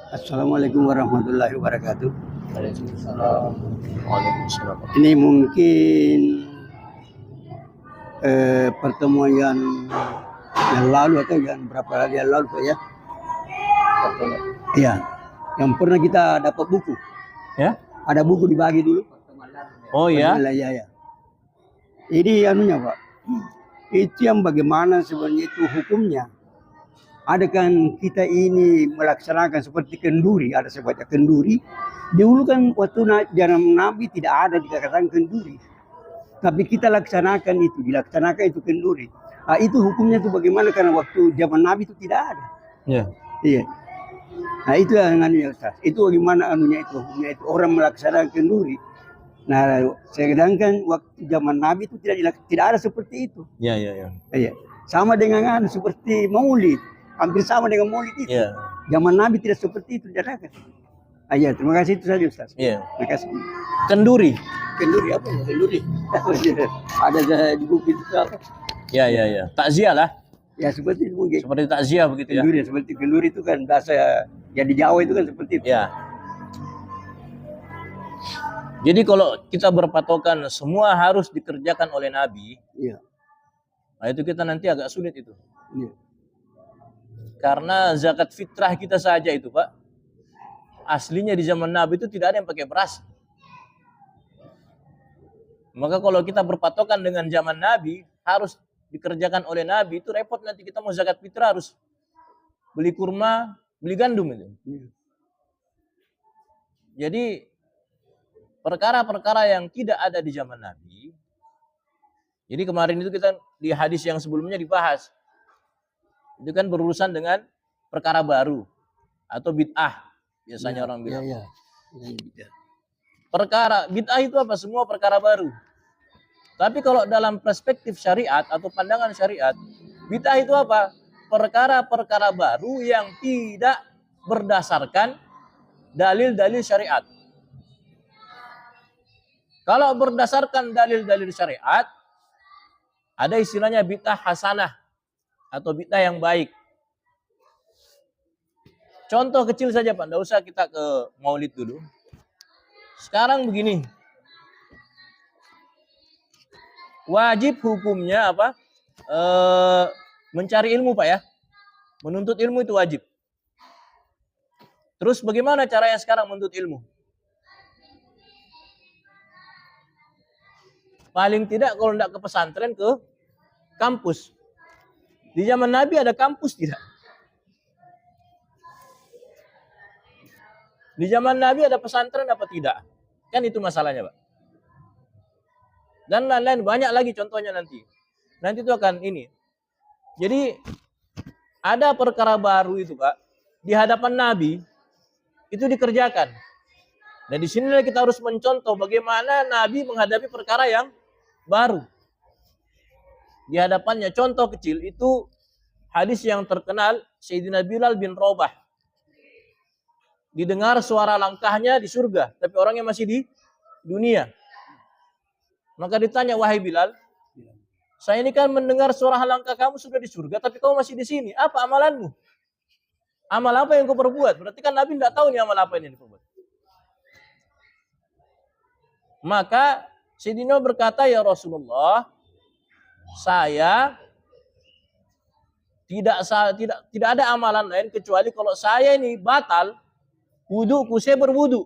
Assalamualaikum warahmatullahi wabarakatuh. Waalaikumsalam. Waalaikumsalam. Ini mungkin pertemuan yang lalu atau yang berapa hari yang lalu Pak ya? Iya, yang pernah kita dapat buku. Ya? Ada buku dibagi dulu. Oh ya? Ya. Ini anunya Pak, itu yang bagaimana sebenarnya itu hukumnya. Ada kan kita ini melaksanakan seperti kenduri, ada sebaca kenduri. Dulu kan waktu zaman Nabi tidak ada dikatakan kenduri. Tapi kita laksanakan itu, dilaksanakan itu kenduri. Nah, itu hukumnya itu bagaimana karena waktu zaman Nabi itu tidak ada. Ya. Iya. Nah, itu yang anunya Ustaz. Itu bagaimana anunya itu, hukumnya itu orang melaksanakan kenduri. Nah, sedangkan waktu zaman Nabi itu tidak ada seperti itu. Ya. Iya. Sama dengan seperti Maulid. Hampir sama dengan Maulid itu. Ya. Zaman Nabi tidak seperti itu diadakan. Iya, terima kasih itu saja Ustaz. Iya. Terima kasih. Kenduri. Kenduri apa ya? Kenduri. Ada di buku itu apa? Ya. Takziah lah. Ya seperti itu mungkin. Seperti takziah begitu ya. Kenduri ya seperti kenduri itu kan bahasa ya di Jawa itu kan seperti itu. Ya. Jadi kalau kita berpatokan semua harus dikerjakan oleh Nabi, Iya. nah itu kita nanti agak sulit itu. Iya. Karena zakat fitrah kita saja itu Pak, aslinya di zaman Nabi itu tidak ada yang pakai beras. Maka kalau kita berpatokan dengan zaman Nabi, harus dikerjakan oleh Nabi, itu repot nanti kita mau zakat fitrah harus beli kurma, beli gandum itu. Iya. Jadi perkara-perkara yang tidak ada di zaman Nabi, jadi kemarin itu kita di hadis yang sebelumnya dibahas, itu kan berurusan dengan perkara baru atau bid'ah biasanya orang bilang. Iya. Perkara bid'ah itu apa? Semua perkara baru. Tapi kalau dalam perspektif syariat atau pandangan syariat, bid'ah itu apa? Perkara-perkara baru yang tidak berdasarkan dalil-dalil syariat. Kalau berdasarkan dalil-dalil syariat, ada istilahnya bid'ah hasanah atau bid'ah yang baik. Contoh kecil saja Pak, tidak usah kita ke Maulid dulu. Sekarang begini, wajib hukumnya apa? Mencari ilmu Pak ya, menuntut ilmu itu wajib. Terus bagaimana caranya sekarang menuntut ilmu? Paling tidak kalau tidak ke pesantren, ke kampus. Di zaman Nabi ada kampus tidak? Di zaman Nabi ada pesantren apa tidak? Kan itu masalahnya Pak. Dan lain-lain banyak lagi contohnya nanti. Nanti itu akan ini. Jadi ada perkara baru itu Pak. Di hadapan Nabi itu dikerjakan. Dan di sinilah kita harus mencontoh bagaimana Nabi menghadapi perkara yang baru. Di hadapannya contoh kecil itu hadis yang terkenal Sayyidina Bilal bin Rabah. Didengar suara langkahnya di surga, tapi orangnya masih di dunia. Maka ditanya, wahai Bilal, saya ini kan mendengar suara langkah kamu sudah di surga, tapi kamu masih di sini. Apa amalanmu? Amal apa yang kau perbuat? Berarti kan Nabi tidak tahu nih amal apa yang diperbuat. Maka Sayyidina berkata, ya Rasulullah, saya tidak ada amalan lain kecuali kalau saya ini batal wuduku, saya berwudu,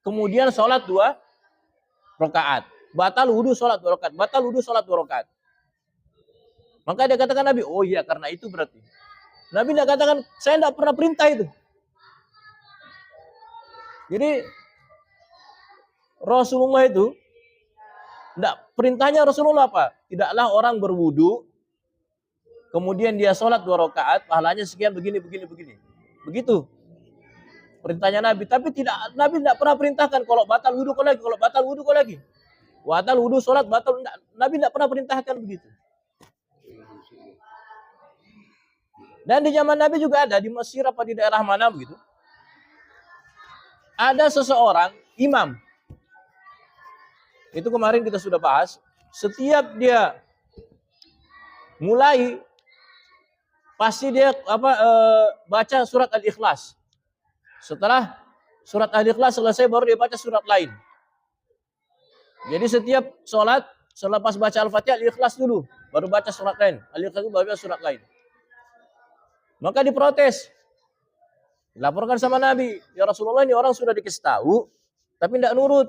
kemudian sholat 2 rakaat, batal wudu sholat 2 rakaat, batal wudu sholat 2 rakaat. Maka dia katakan Nabi, oh iya karena itu berarti. Nabi tidak katakan saya tidak pernah perintah itu. Jadi Rasulullah itu perintahnya Rasulullah apa? Tidaklah orang berwudu, kemudian dia sholat 2 rakaat, pahalanya sekian begini. Begitu perintahnya Nabi. Tapi Nabi tidak pernah perintahkan kalau batal wudu kau lagi, kalau batal wudu kau lagi. Batal wudu sholat, batal. Nabi tidak pernah perintahkan begitu. Dan di zaman Nabi juga ada, di Mesir apa di daerah mana begitu. Ada seseorang, imam. Itu kemarin kita sudah bahas. Setiap dia mulai, pasti dia baca surat Al-Ikhlas. Setelah surat Al-Ikhlas selesai baru dia baca surat lain. Jadi setiap sholat selepas baca Al-Fatihah Al-Ikhlas dulu, baru baca surat lain. Al-Ikhlas dulu baru baca surat lain. Maka diprotes. Dilaporkan sama Nabi, ya Rasulullah ini orang sudah dikasih tahu, tapi tidak nurut.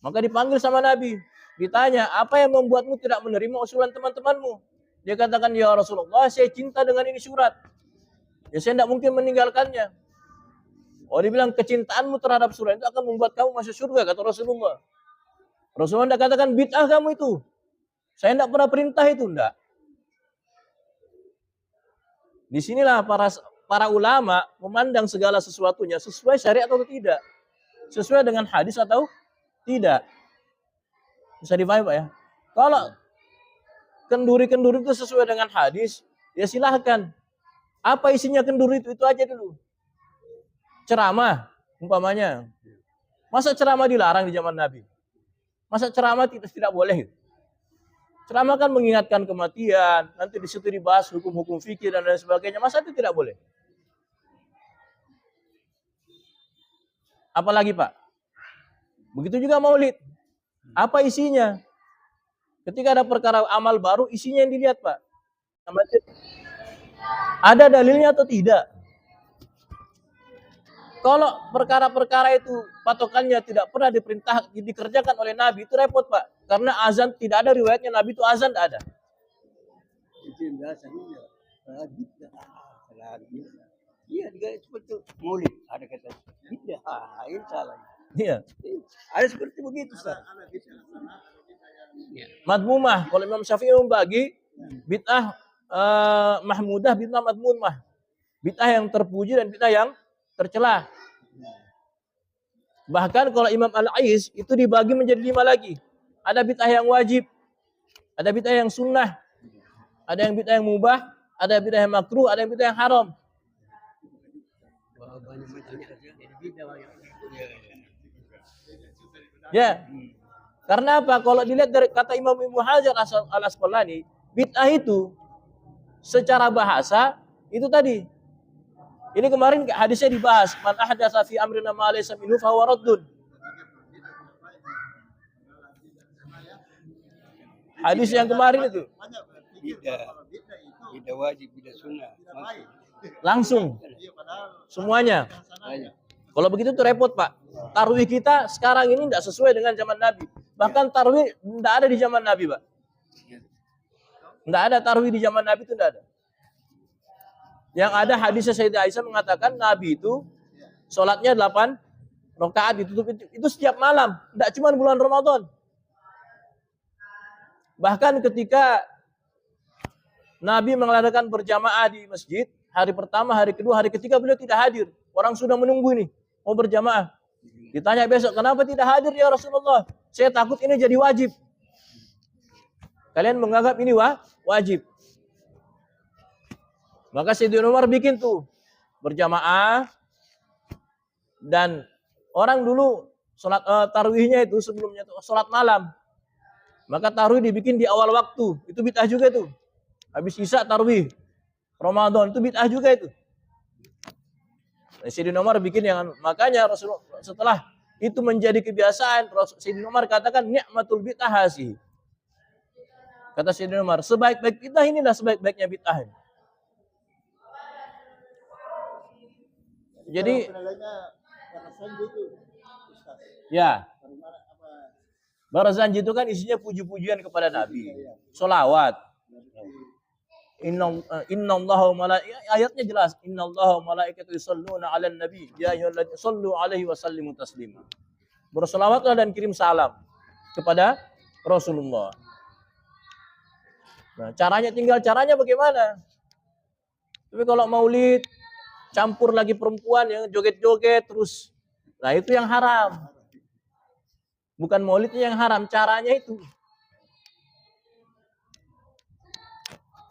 Maka dipanggil sama Nabi. Ditanya, apa yang membuatmu tidak menerima usulan teman-temanmu? Dia katakan, ya Rasulullah, saya cinta dengan ini surat. Ya saya tidak mungkin meninggalkannya. Oh, dia bilang, kecintaanmu terhadap surat itu akan membuat kamu masuk surga, kata Rasulullah. Rasulullah tidak katakan, bid'ah kamu itu. Saya tidak pernah perintah itu, tidak. Disinilah para ulama memandang segala sesuatunya sesuai syariat atau tidak. Sesuai dengan hadis atau tidak. Bisa dipahami Pak ya? Kalau kenduri-kenduri itu sesuai dengan hadis, ya silahkan. Apa isinya kenduri itu aja dulu. Ceramah, umpamanya. Masa ceramah dilarang di zaman Nabi? Masa ceramah tidak boleh? Ceramah kan mengingatkan kematian, nanti di situ dibahas hukum-hukum fikih dan lain sebagainya. Masa itu tidak boleh? Apalagi Pak? Begitu juga maulid. Apa isinya? Ketika ada perkara amal baru, isinya yang dilihat Pak. Ada dalilnya atau tidak? Kalau perkara-perkara itu patokannya tidak pernah dikerjakan oleh Nabi, itu repot Pak. Karena azan tidak ada riwayatnya Nabi itu azan tidak ada. Itu yang biasa iya, seperti maulid ada kata bid'ah, ini salah. Iya. Ada seperti begitu Ustaz. Madmumah, kalau Imam Syafi'i membagi bid'ah mahmudah, bid'ah madmumah. Bid'ah yang terpuji dan bid'ah yang tercela. Bahkan kalau Imam Al-Ais itu dibagi menjadi 5 lagi. Ada bid'ah yang wajib, ada bid'ah yang sunnah, ada yang bid'ah yang mubah, ada bid'ah yang makruh, ada yang bid'ah yang haram. Ya. Karena apa? Kalau dilihat dari kata Imam Ibnu Hajar Al-Asqalani, bid'ah itu secara bahasa itu tadi. Ini kemarin hadisnya dibahas, man ahdatsa fi amrina ma laysa minhu fa huwa raddun. Hadis yang kemarin itu. Tidak wajib, tidak sunnah. Langsung. Semuanya. Kalau begitu tuh repot Pak. Tarwih kita sekarang ini tidak sesuai dengan zaman Nabi. Bahkan tarwih tidak ada di zaman Nabi Pak. Tidak ada tarwih di zaman Nabi itu tidak ada. Yang ada hadisnya Sayyidah Aisyah mengatakan Nabi itu sholatnya 8 rakaat ditutup itu setiap malam. Tidak cuma bulan Ramadan. Bahkan ketika Nabi mengadakan berjamaah di masjid, hari pertama, hari kedua, hari ketiga beliau tidak hadir. Orang sudah menunggu ini, mau berjamaah. Ditanya besok, kenapa tidak hadir ya Rasulullah? Saya takut ini jadi wajib. Kalian menganggap ini wajib. Maka Sayyidina Umar bikin tuh berjamaah. Dan orang dulu sholat tarwihnya itu sebelumnya itu sholat malam. Maka tarwih dibikin di awal waktu. Itu bid'ah juga tuh. Habis isya tarwih. Ramadan itu bid'ah juga itu. Sayyidina Umar bikin yang makanya Rasulullah setelah itu menjadi kebiasaan, Sayyidina Umar katakan ni'matul bid'ah hasih. Kata Sayyidina Umar, sebaik-baik bid'ah inilah sebaik-baiknya bid'ah. Jadi ya, Barzanji itu kan isinya puji-pujian kepada Nabi, sholawat. Innallaha wa ayatnya jelas. Innallaha wa malaikatahu yusholluna 'alan nabi ya ayyuhalladzina shallu 'alaihi wa sallimu taslima. Bersolawatlah dan kirim salam kepada Rasulullah. Nah, caranya bagaimana? Tapi kalau maulid campur lagi perempuan yang joget-joget terus. Nah, itu yang haram. Bukan maulidnya yang haram, caranya itu.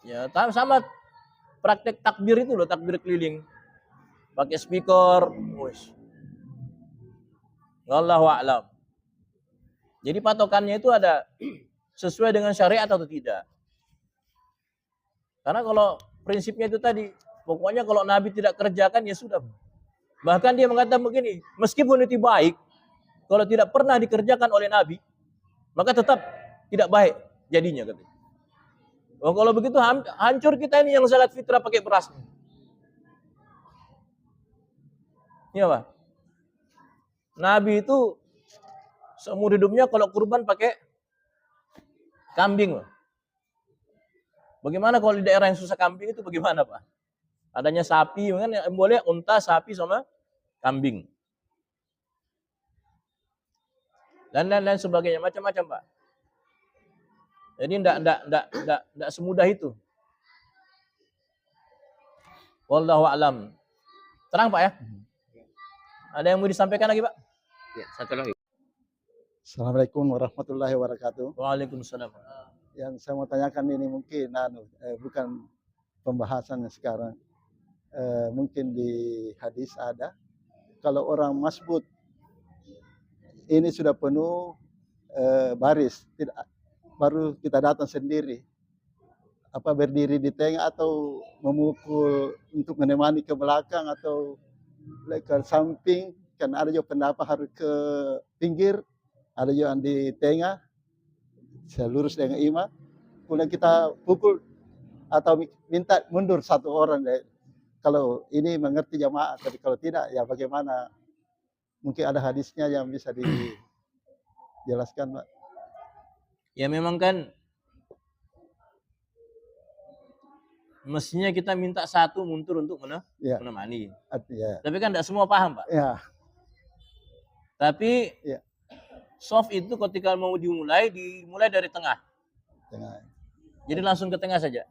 Ya, sama praktek takbir itu loh, takbir keliling. Pakai speaker, wallahu a'lam. Jadi patokannya itu ada sesuai dengan syariat atau tidak. Karena kalau prinsipnya itu tadi, pokoknya kalau Nabi tidak kerjakan ya sudah. Bahkan dia mengatakan begini, meskipun itu baik, kalau tidak pernah dikerjakan oleh Nabi, maka tetap tidak baik jadinya katanya. Oh, kalau begitu hancur kita ini yang zakat fitrah pakai beras. Iya, Pak. Nabi itu seumur hidupnya kalau kurban pakai kambing, Pak. Bagaimana kalau di daerah yang susah kambing itu bagaimana, Pak? Adanya sapi, kan boleh unta, sapi sama kambing. Dan lain-lain sebagainya, macam-macam, Pak. Jadi enggak semudah itu. Wallahu a'lam. Terang, Pak ya? Ada yang mau disampaikan lagi, Pak? Ya, satu lagi. Assalamualaikum warahmatullahi wabarakatuh. Waalaikumsalam. Yang saya mau tanyakan ini mungkin bukan pembahasannya sekarang. Mungkin di hadis ada. Kalau orang masbut ini sudah penuh baris, baru kita datang sendiri. Apa berdiri di tengah atau memukul untuk menemani ke belakang atau ke samping? Kan ada juga pendapat harus ke pinggir, ada juga yang di tengah, selurus dengan imam. Kemudian kita pukul atau minta mundur satu orang. Kalau ini mengerti jamaah, tapi kalau tidak, ya bagaimana? Mungkin ada hadisnya yang bisa dijelaskan, Pak. Ya memang kan mestinya kita minta satu mundur untuk menemani. Ya. Tapi kan tidak semua paham, Pak. Ya. Tapi Ya. soft itu ketika mau dimulai dari tengah. Tengah. Jadi langsung ke tengah saja.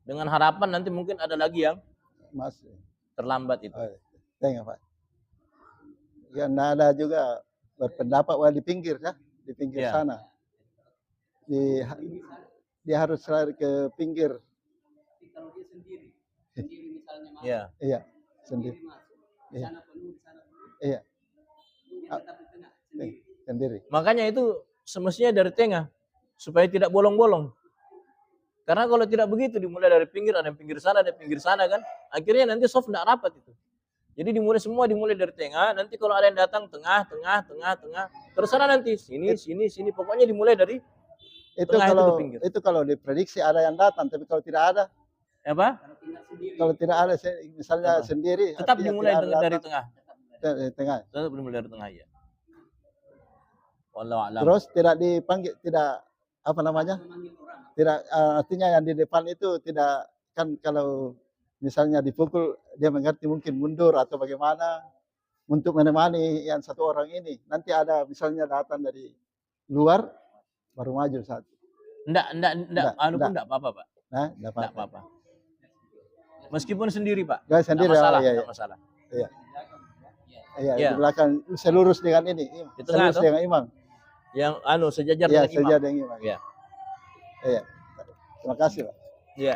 Dengan harapan nanti mungkin ada lagi yang Mas. terlambat itu. Tengah, Pak. Ya, ada juga berpendapat di pinggir ya, di pinggir Ya. sana. Dia harus lari ke pinggir. Kalau dia sendiri misalnya masuk, Ya. Iya, sendiri. masuk, di Iya. sana penuh, di sana penuh, Iya, dia tetap di tengah sendiri. sendiri. Makanya itu semestinya dari tengah supaya tidak bolong-bolong. Karena kalau tidak begitu dimulai dari pinggir, ada yang pinggir sana, ada yang pinggir sana kan, akhirnya nanti soft tidak rapat itu. Jadi dimulai dari tengah, nanti kalau ada yang datang tengah, terserah nanti sini, pokoknya dimulai dari Itu tengah kalau itu ke pinggir. itu kalau diprediksi ada yang datang, tapi kalau tidak ada, Apa? Kalau tinggal sendiri, kalau tidak ada misalnya Apa? sendiri, Tetap artinya dimulai tidak ada dari datang, tengah. dari tengah. Tetap dimulai dari tengah ya. Wallahu a'lam. Terus tidak dipanggil, tidak apa namanya? memanggil orang. Tidak artinya yang di depan itu tidak, kan kalau misalnya dipukul dia mengerti mungkin mundur atau bagaimana untuk menemani yang satu orang ini. Nanti ada misalnya datang dari luar baru maju satu. Enggak, anu pun enggak. enggak apa-apa, Pak. Nah, Enggak apa-apa. Meskipun sendiri, Pak. Guys, sendiri Enggak masalah, iya, enggak masalah. Iya, Iya. di belakang selurus dengan ini, Di tengah, selurus toh? dengan imam. Yang sejajar Iya, dengan imam. sejajar dengan imam. Iya. Iya. Terima kasih, Pak. Iya.